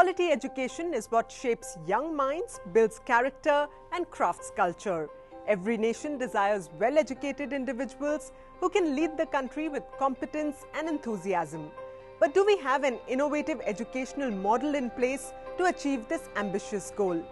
Quality education is what shapes young minds, builds character and crafts culture. Every nation desires well-educated individuals who can lead the country with competence and enthusiasm. But do we have an innovative educational model in place to achieve this ambitious goal?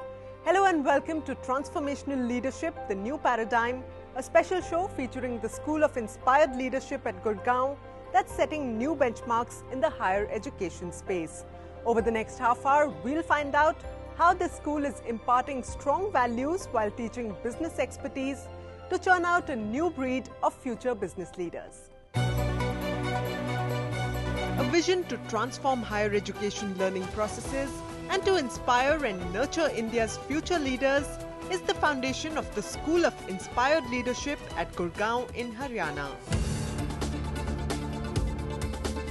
Hello and welcome to Transformational Leadership, the New Paradigm, a special show featuring the School of Inspired Leadership at Gurgaon that's setting new benchmarks in the higher education space. Over the next half hour, we'll find out how this school is imparting strong values while teaching business expertise to churn out a new breed of future business leaders. A vision to transform higher education learning processes and to inspire and nurture India's future leaders is the foundation of the School of Inspired Leadership at Gurgaon in Haryana.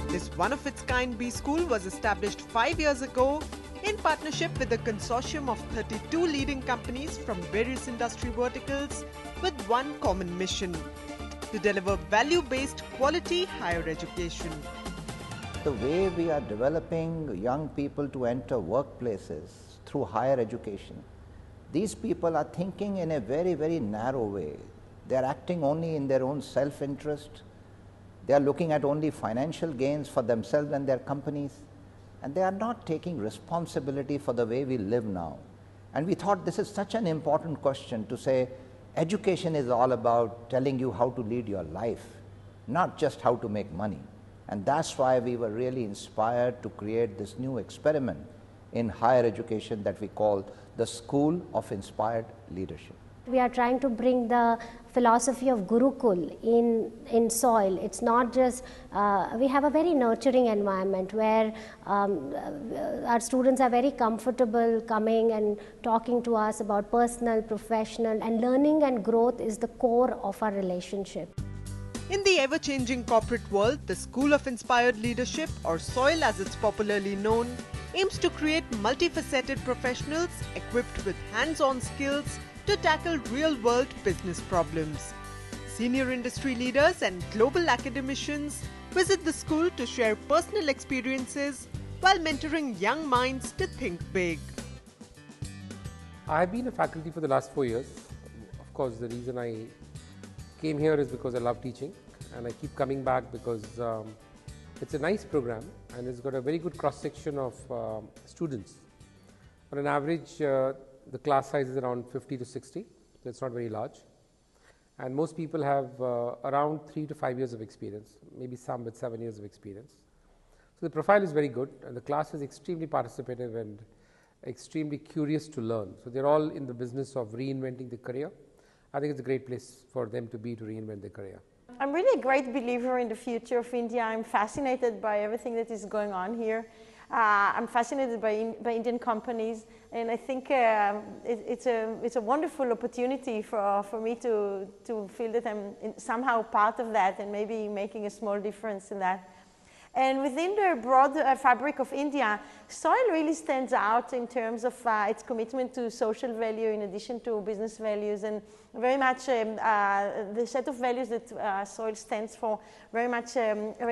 This one-of-its-kind B-School was established 5 years ago in partnership with a consortium of 32 leading companies from various industry verticals with one common mission: to deliver value-based quality higher education. The way we are developing young people to enter workplaces through higher education, these people are thinking in a very, very narrow way. They are acting only in their own self-interest. They are looking at only financial gains for themselves and their companies, and they are not taking responsibility for the way we live now. And we thought this is such an important question to say education is all about telling you how to lead your life, not just how to make money. And that's why we were really inspired to create this new experiment in higher education that we call the School of Inspired Leadership. We are trying to bring the philosophy of Gurukul in soil. It's not just, we have a very nurturing environment where our students are very comfortable coming and talking to us about personal, professional, and learning and growth is the core of our relationship. In the ever-changing corporate world, the School of Inspired Leadership, or SOIL as it's popularly known, aims to create multifaceted professionals equipped with hands-on skills to tackle real-world business problems. Senior industry leaders and global academicians visit the school to share personal experiences while mentoring young minds to think big. I've been a faculty for the last 4 years. Of course, the reason I came here is because I love teaching, and I keep coming back because it's a nice program and it's got a very good cross-section of students. On an average, the class size is around 50 to 60, so it's not very large. And most people have around 3 to 5 years of experience, maybe some with 7 years of experience. So the profile is very good, and the class is extremely participative and extremely curious to learn. So they're all in the business of reinventing their career. I think it's a great place for them to be to reinvent their career. I'm really a great believer in the future of India. I'm fascinated by everything that is going on here. I'm fascinated by Indian companies, and I think it's a wonderful opportunity for me to feel that I'm somehow part of that and maybe making a small difference in that. And within the broad fabric of India, SOIL really stands out in terms of its commitment to social value in addition to business values, and very much the set of values that SOIL stands for very much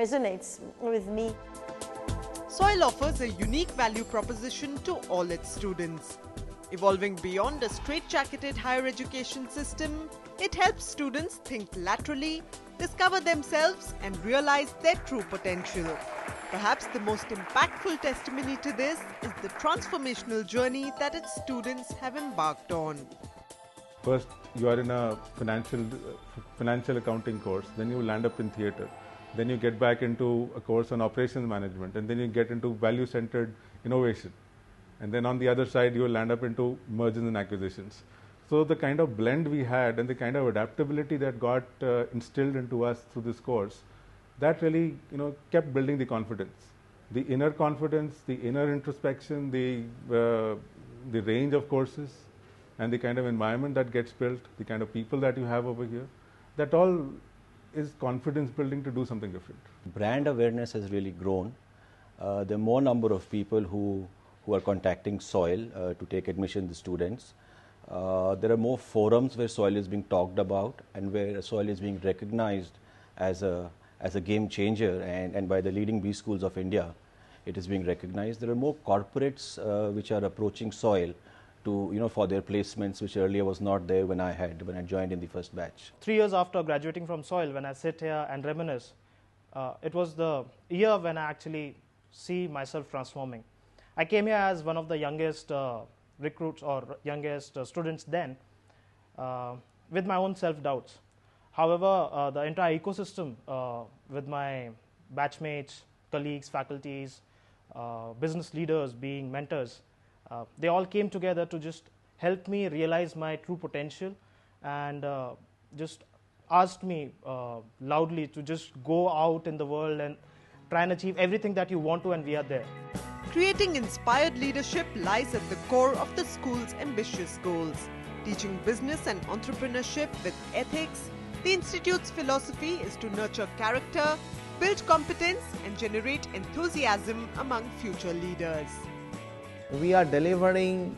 resonates with me. SOIL offers a unique value proposition to all its students. Evolving beyond a straitjacketed higher education system, it helps students think laterally, discover themselves and realize their true potential. Perhaps the most impactful testimony to this is the transformational journey that its students have embarked on. First, you are in a financial accounting course, then you land up in theatre. Then you get back into a course on operations management, and then you get into value-centered innovation. And then on the other side, you will land up into mergers and acquisitions. So the kind of blend we had and the kind of adaptability that got instilled into us through this course, that really kept building the confidence. The inner confidence, the inner introspection, the range of courses, and the kind of environment that gets built, the kind of people that you have over here, that all is confidence building to do something different. Brand awareness has really grown. There are more number of people who are contacting SOIL to take admission to students. There are more forums where SOIL is being talked about and where SOIL is being recognized as a game changer and by the leading B schools of India it is being recognized. There are more corporates which are approaching SOIL to, for their placements, which earlier was not there when I joined in the first batch. 3 years after graduating from SOIL, when I sit here and reminisce, it was the year when I actually see myself transforming. I came here as one of the youngest recruits or youngest students then, with my own self-doubts. However, the entire ecosystem with my batchmates, colleagues, faculties, business leaders being mentors, they all came together to just help me realize my true potential and just asked me loudly to just go out in the world and try and achieve everything that you want to, and we are there. Creating inspired leadership lies at the core of the school's ambitious goals. Teaching business and entrepreneurship with ethics, the Institute's philosophy is to nurture character, build competence and generate enthusiasm among future leaders. We are delivering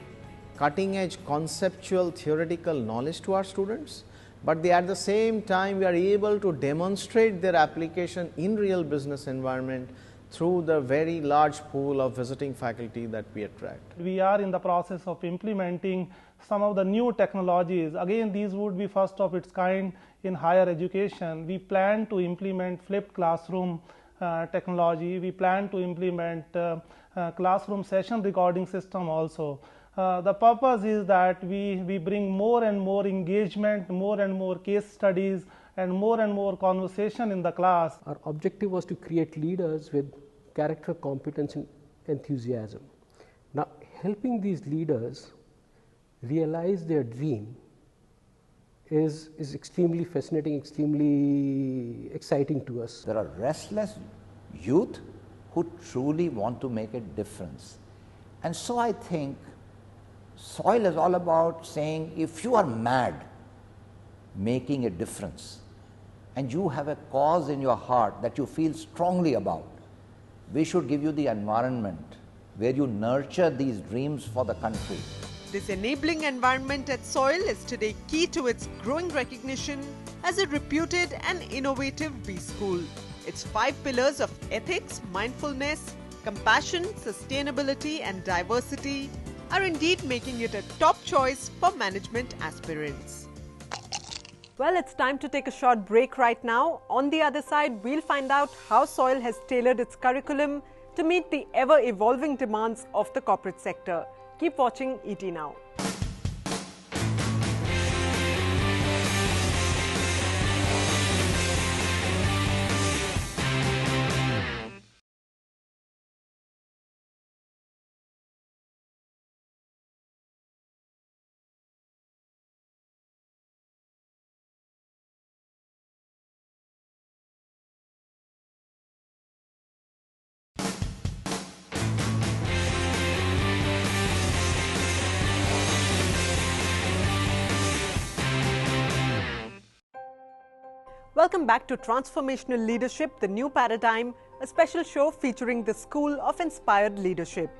cutting-edge conceptual theoretical knowledge to our students, but at the same time we are able to demonstrate their application in real business environment through the very large pool of visiting faculty that we attract. We are in the process of implementing some of the new technologies. Again, these would be first of its kind in higher education. We plan to implement flipped classroom technology. We plan to implement classroom session recording system also. The purpose is that we bring more and more engagement, more and more case studies, and more conversation in the class. Our objective was to create leaders with character, competence and enthusiasm. Now, helping these leaders realize their dream is extremely fascinating, extremely exciting to us. There are restless youth who truly want to make a difference. And so I think SOIL is all about saying, if you are mad making a difference and you have a cause in your heart that you feel strongly about, we should give you the environment where you nurture these dreams for the country. This enabling environment at SOIL is today key to its growing recognition as a reputed and innovative B school. Its 5 pillars of ethics, mindfulness, compassion, sustainability and diversity are indeed making it a top choice for management aspirants. Well, it's time to take a short break right now. On the other side, we'll find out how SOIL has tailored its curriculum to meet the ever-evolving demands of the corporate sector. Keep watching ET Now. Welcome back to Transformational Leadership, the New Paradigm, a special show featuring the School of Inspired Leadership.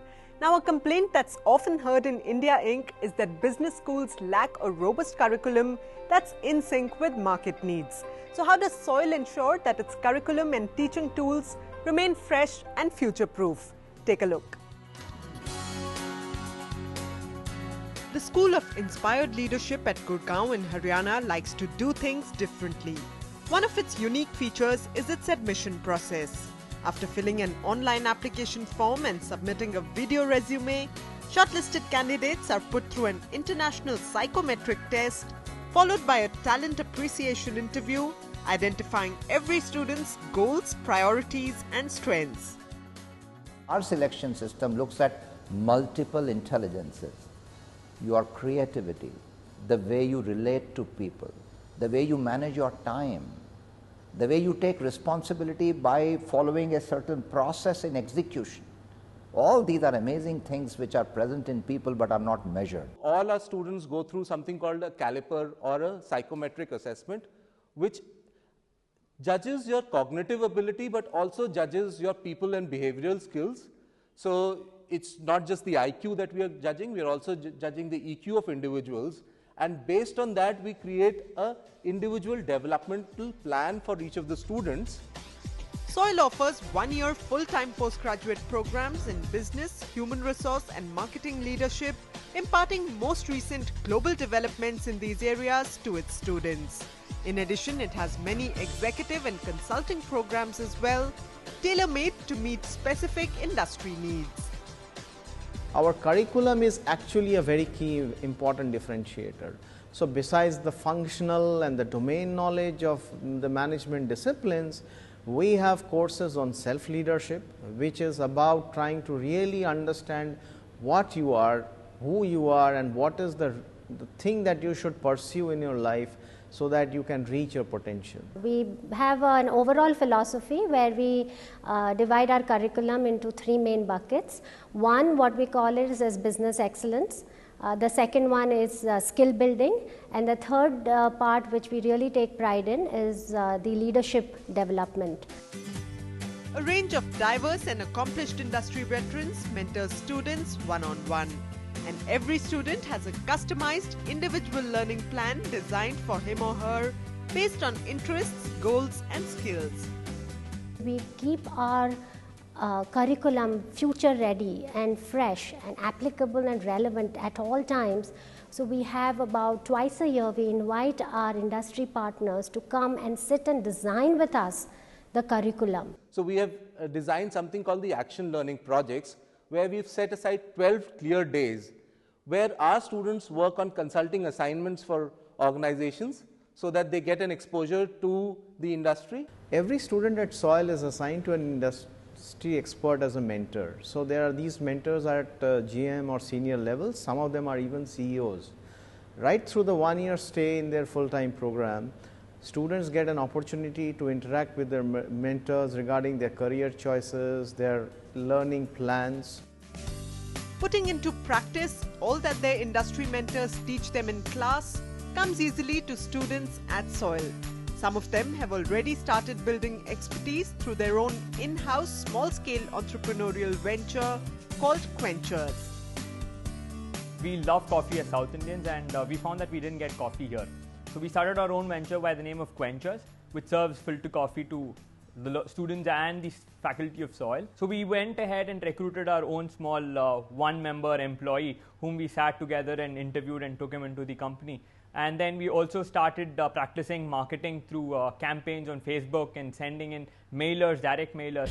Now, a complaint that's often heard in India Inc. is that business schools lack a robust curriculum that's in sync with market needs. So how does SOIL ensure that its curriculum and teaching tools remain fresh and future-proof? Take a look. The School of Inspired Leadership at Gurgaon in Haryana likes to do things differently. One of its unique features is its admission process. After filling an online application form and submitting a video resume, shortlisted candidates are put through an international psychometric test, followed by a talent appreciation interview, identifying every student's goals, priorities, and strengths. Our selection system looks at multiple intelligences: your creativity, the way you relate to people, the way you manage your time, the way you take responsibility by following a certain process in execution. All these are amazing things which are present in people but are not measured. All our students go through something called a caliper or a psychometric assessment, which judges your cognitive ability but also judges your people and behavioral skills. So it's not just the IQ that we are judging, we are also judging the EQ of individuals. And based on that, we create an individual developmental plan for each of the students. SOIL offers 1-year full-time postgraduate programs in business, human resource and marketing leadership, imparting most recent global developments in these areas to its students. In addition, it has many executive and consulting programs as well, tailor-made to meet specific industry needs. Our curriculum is actually a very key important differentiator. So besides the functional and the domain knowledge of the management disciplines, we have courses on self-leadership, which is about trying to really understand what you are, who you are, and what is the thing that you should pursue in your life so that you can reach your potential. We have an overall philosophy where we divide our curriculum into 3 main buckets. One, what we call it is as business excellence. The second one is skill building, and the third part which we really take pride in is the leadership development. A range of diverse and accomplished industry veterans mentor students one-on-one. And every student has a customized individual learning plan designed for him or her based on interests, goals and skills. We keep our curriculum future ready and fresh and applicable and relevant at all times. So we have about twice a year we invite our industry partners to come and sit and design with us the curriculum. So we have designed something called the action learning projects, where we've set aside 12 clear days where our students work on consulting assignments for organizations so that they get an exposure to the industry. Every student at SOIL is assigned to an industry expert as a mentor. So there are these mentors at GM or senior levels, some of them are even CEOs. Right through the 1-year stay in their full-time program, students get an opportunity to interact with their mentors regarding their career choices, their learning plans. Putting into practice all that their industry mentors teach them in class comes easily to students at SOIL. Some of them have already started building expertise through their own in-house small-scale entrepreneurial venture called Quenchers. We love coffee as South Indians, and we found that we didn't get coffee here. So we started our own venture by the name of Quenchers, which serves filter coffee to the students and the faculty of SOIL. So we went ahead and recruited our own small 1-member employee whom we sat together and interviewed and took him into the company. And then we also started practicing marketing through campaigns on Facebook and sending in mailers, direct mailers.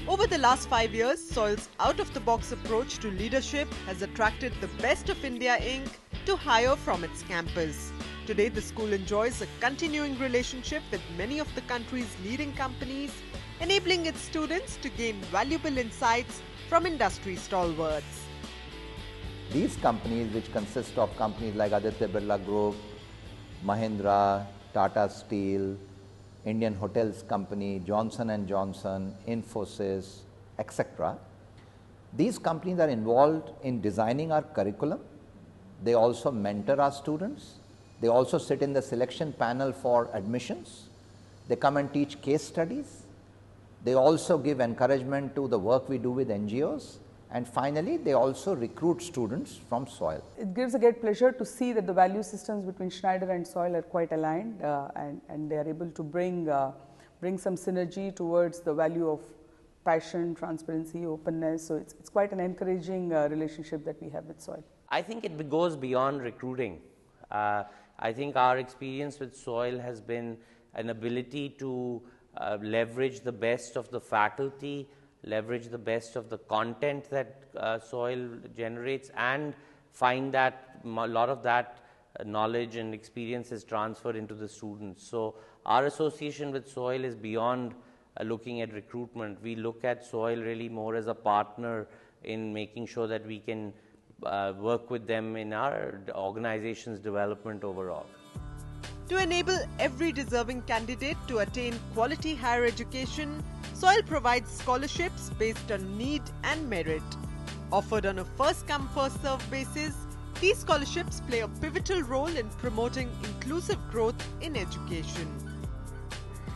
Over the last 5 years, SOIL's out-of-the-box approach to leadership has attracted the best of India Inc. to hire from its campus. Today, the school enjoys a continuing relationship with many of the country's leading companies, enabling its students to gain valuable insights from industry stalwarts. These companies, which consist of companies like Aditya Birla Group, Mahindra, Tata Steel, Indian Hotels Company, Johnson & Johnson, Infosys, etc. These companies are involved in designing our curriculum. They also mentor our students. They also sit in the selection panel for admissions. They come and teach case studies. They also give encouragement to the work we do with NGOs. And finally, they also recruit students from SOIL. It gives a great pleasure to see that the value systems between Schneider and SOIL are quite aligned, and they are able to bring some synergy towards the value of passion, transparency, openness. So it's quite an encouraging relationship that we have with SOIL. I think it goes beyond recruiting. I think our experience with SOIL has been an ability to leverage the best of the faculty, leverage the best of the content that SOIL generates, and find that a lot of that knowledge and experience is transferred into the students. So our association with SOIL is beyond looking at recruitment. We look at SOIL really more as a partner in making sure that we can work with them in our organization's development overall. To enable every deserving candidate to attain quality higher education, SOIL provides scholarships based on need and merit. Offered on a first-come, first-served basis, these scholarships play a pivotal role in promoting inclusive growth in education.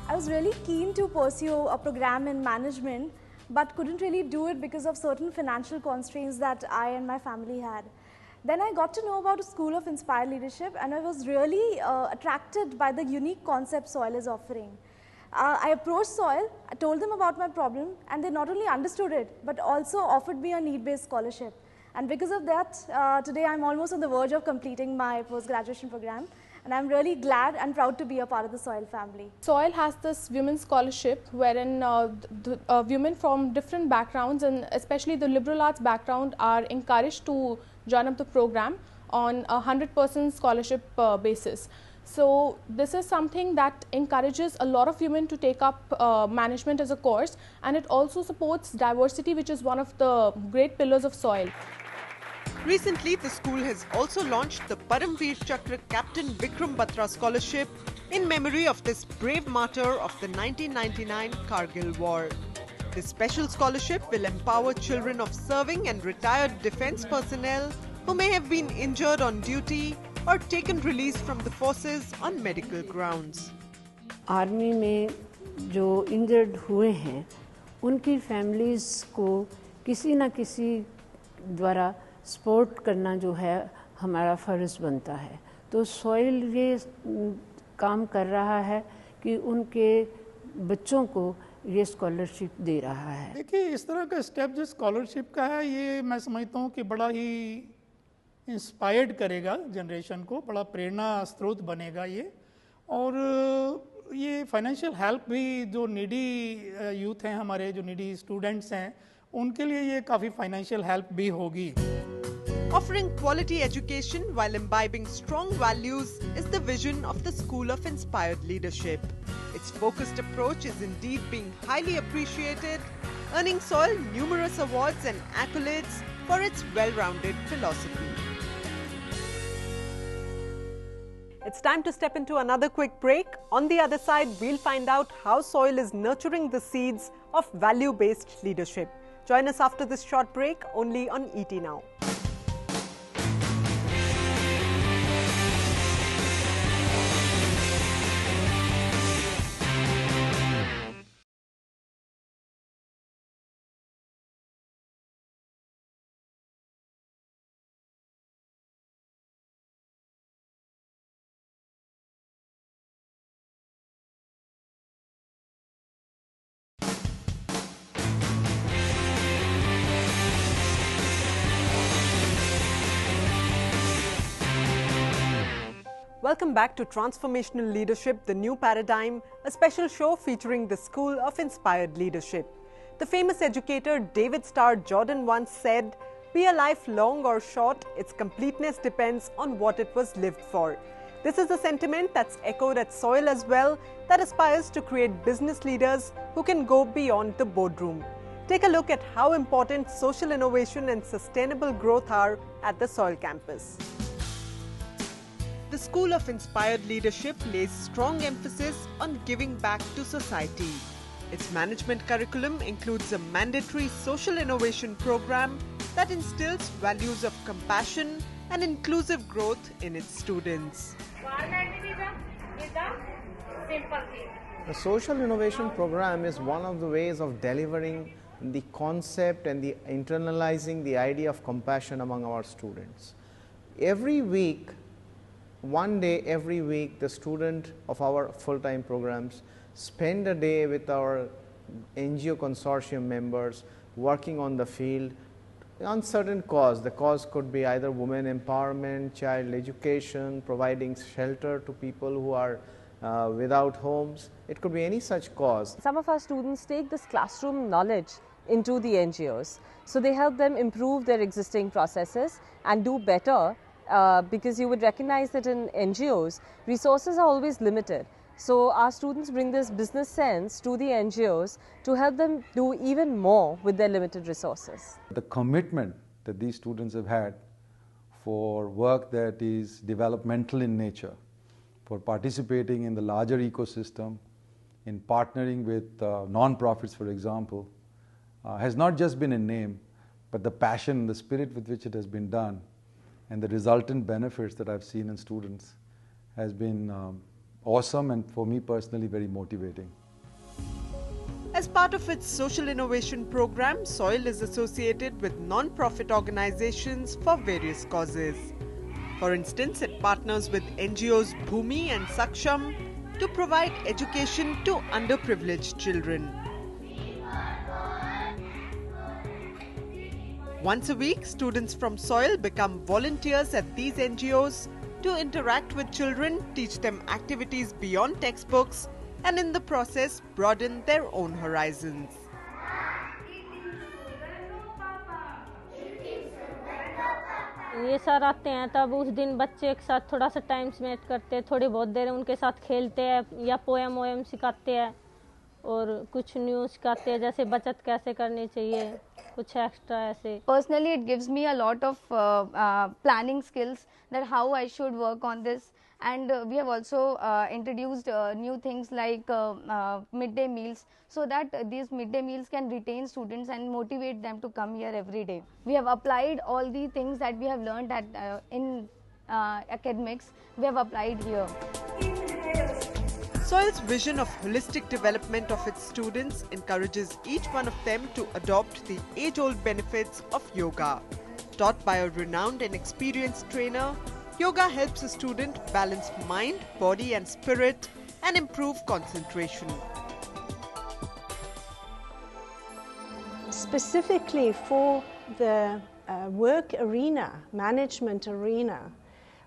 I was really keen to pursue a program in management, but couldn't really do it because of certain financial constraints that I and my family had. Then I got to know about a school of inspired leadership, and I was really attracted by the unique concept SOIL is offering. I approached Soil, I told them about my problem, and they not only understood it, but also offered me a need-based scholarship. And because of that, today I'm almost on the verge of completing my post-graduation program. And I'm really glad and proud to be a part of the Soil family. Soil has this women's scholarship wherein women from different backgrounds and especially the liberal arts background are encouraged to join up the program on a 100% scholarship basis. So this is something that encourages a lot of women to take up management as a course, and it also supports diversity, which is one of the great pillars of Soil. Recently, the school has also launched the Paramveer Chakra Captain Vikram Batra Scholarship in memory of this brave martyr of the 1999 Kargil War. This special scholarship will empower children of serving and retired defense personnel who may have been injured on duty or taken release from the forces on medical grounds. Army में जो injured हुए हैं, उनकी families को किसी न किसी द्वारा सपोर्ट करना जो है हमारा फ़र्ज़ बनता है. तो सॉइल ये काम कर रहा है कि उनके बच्चों को ये स्कॉलरशिप दे रहा है. देखिए, इस तरह का स्टेप जो स्कॉलरशिप का है, ये मैं समझता हूँ कि बड़ा ही इंस्पायर्ड करेगा जनरेशन को, बड़ा प्रेरणा स्रोत बनेगा ये. और ये फाइनेंशियल हेल्प भी जो नीडी यूथ हैं हमारे, जो नीडी स्टूडेंट्स हैं, उनके लिए ये काफ़ी फाइनेंशियल हेल्प भी होगी. Offering quality education while imbibing strong values is the vision of the School of Inspired Leadership. Its focused approach is indeed being highly appreciated, earning Soil numerous awards and accolades for its well-rounded philosophy. It's time to step into another quick break. On the other side, we'll find out how Soil is nurturing the seeds of value-based leadership. Join us after this short break, only on ET Now. Welcome back to Transformational Leadership, the New Paradigm, a special show featuring the School of Inspired Leadership. The famous educator David Starr Jordan once said, "Be a life long or short, its completeness depends on what it was lived for." This is a sentiment that's echoed at Soil as well, that aspires to create business leaders who can go beyond the boardroom. Take a look at how important social innovation and sustainable growth are at the Soil campus. The School of Inspired Leadership lays strong emphasis on giving back to society. Its management curriculum includes a mandatory social innovation program that instills values of compassion and inclusive growth in its students. The social innovation program is one of the ways of delivering the concept and the internalizing the idea of compassion among our students. Every week, one day every week, the student of our full-time programs spend a day with our NGO consortium members working on the field on certain cause. The cause could be either women empowerment, child education, providing shelter to people who are without homes. It could be any such cause. Some of our students take this classroom knowledge into the NGOs. So they help them improve their existing processes and do better. Because you would recognize that in NGOs, resources are always limited. So our students bring this business sense to the NGOs to help them do even more with their limited resources. The commitment that these students have had for work that is developmental in nature, for participating in the larger ecosystem, in partnering with non-profits, for example, has not just been in name, but the passion, the spirit with which it has been done, and the resultant benefits that I've seen in students has been awesome, and for me personally very motivating. As part of its social innovation program, Soil is associated with non-profit organizations for various causes. For instance, it partners with NGOs Bhumi and Saksham to provide education to underprivileged children. Once a week, students from SOIL become volunteers at these NGOs to interact with children, teach them activities beyond textbooks, and in the process broaden their own horizons. ये sir आते हैं तब उस दिन बच्चे एक साथ थोड़ा सा टाइम स्पेंड करते हैं, थोड़ी बहुत देर उनके साथ खेलते हैं या पोएम सिखाते हैं और कुछ न्यू सिखाते हैं, जैसे बचत कैसे करनी चाहिए, कुछ एक्स्ट्रा ऐसे. Personally, it gives me a lot of planning skills that how I should work on this, and we have also introduced new things like midday meals, so that these midday meals can retain students and motivate them to come here every day. We have applied all the things that we have learned at in academics. We have applied here. SOIL's vision of holistic development of its students encourages each one of them to adopt the age-old benefits of yoga. Taught by a renowned and experienced trainer, yoga helps a student balance mind, body and spirit and improve concentration. Specifically for the work arena, management arena,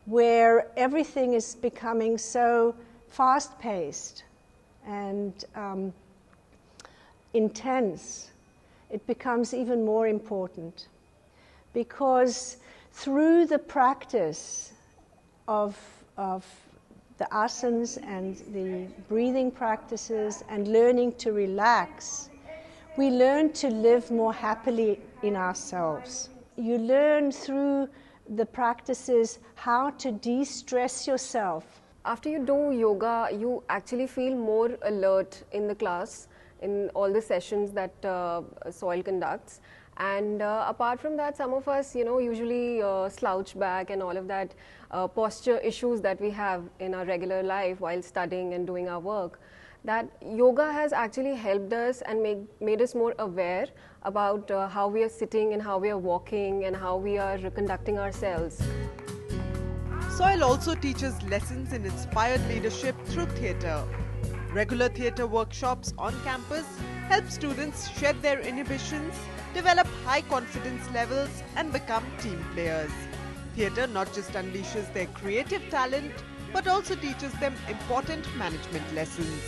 where everything is becoming so fast-paced and intense, it becomes even more important, because through the practice of the asanas and the breathing practices and learning to relax, we learn to live more happily in ourselves. You learn through the practices how to de-stress yourself. After you do yoga, you actually feel more alert in the class, in all the sessions that SOIL conducts. And apart from that, some of us, usually slouch back and all of that posture issues that we have in our regular life while studying and doing our work. That yoga has actually helped us and made us more aware about how we are sitting and how we are walking and how we are conducting ourselves. SOIL also teaches lessons in inspired leadership through theatre. Regular theatre workshops on campus help students shed their inhibitions, develop high confidence levels and become team players. Theatre not just unleashes their creative talent, but also teaches them important management lessons.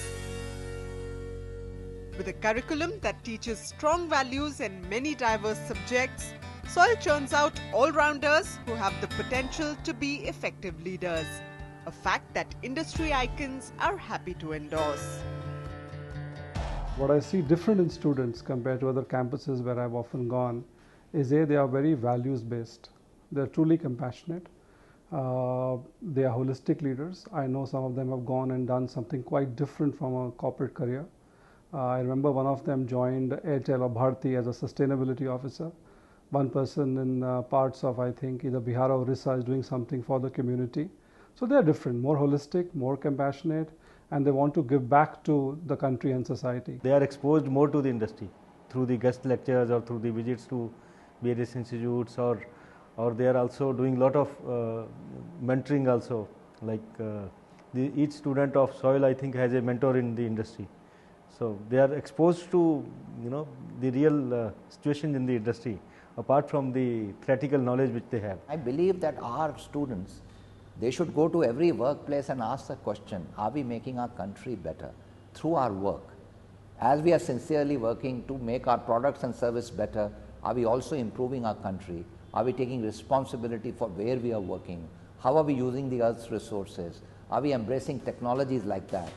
With a curriculum that teaches strong values and many diverse subjects, SOIL churns out all-rounders who have the potential to be effective leaders, a fact that industry icons are happy to endorse. What I see different in students compared to other campuses where I've often gone is they are very values-based. They're truly compassionate. They are holistic leaders. I know some of them have gone and done something quite different from a corporate career. I remember one of them joined Airtel or Bharti as a sustainability officer. One person in parts of, I think, either Bihar or Orissa is doing something for the community. So they are different, more holistic, more compassionate, and they want to give back to the country and society. They are exposed more to the industry through the guest lectures or through the visits to various institutes, or they are also doing a lot of mentoring also. Like each student of SOIL, I think, has a mentor in the industry. So they are exposed to the real situation in the industry, apart from the theoretical knowledge which they have. I believe that our students, they should go to every workplace and ask the question, are we making our country better through our work? As we are sincerely working to make our products and service better, are we also improving our country? Are we taking responsibility for where we are working? How are we using the earth's resources? Are we embracing technologies like that?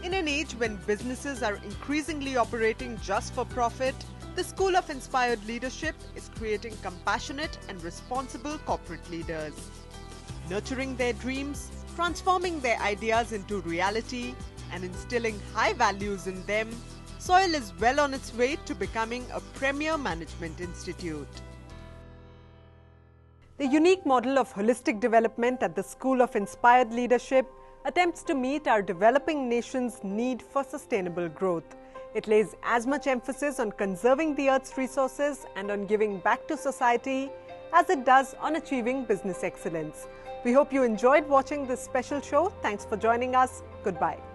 In an age when businesses are increasingly operating just for profit, the School of Inspired Leadership is creating compassionate and responsible corporate leaders. Nurturing their dreams, transforming their ideas into reality, and instilling high values in them, SOIL is well on its way to becoming a premier management institute. The unique model of holistic development at the School of Inspired Leadership attempts to meet our developing nation's need for sustainable growth. It lays as much emphasis on conserving the Earth's resources and on giving back to society as it does on achieving business excellence. We hope you enjoyed watching this special show. Thanks for joining us. Goodbye.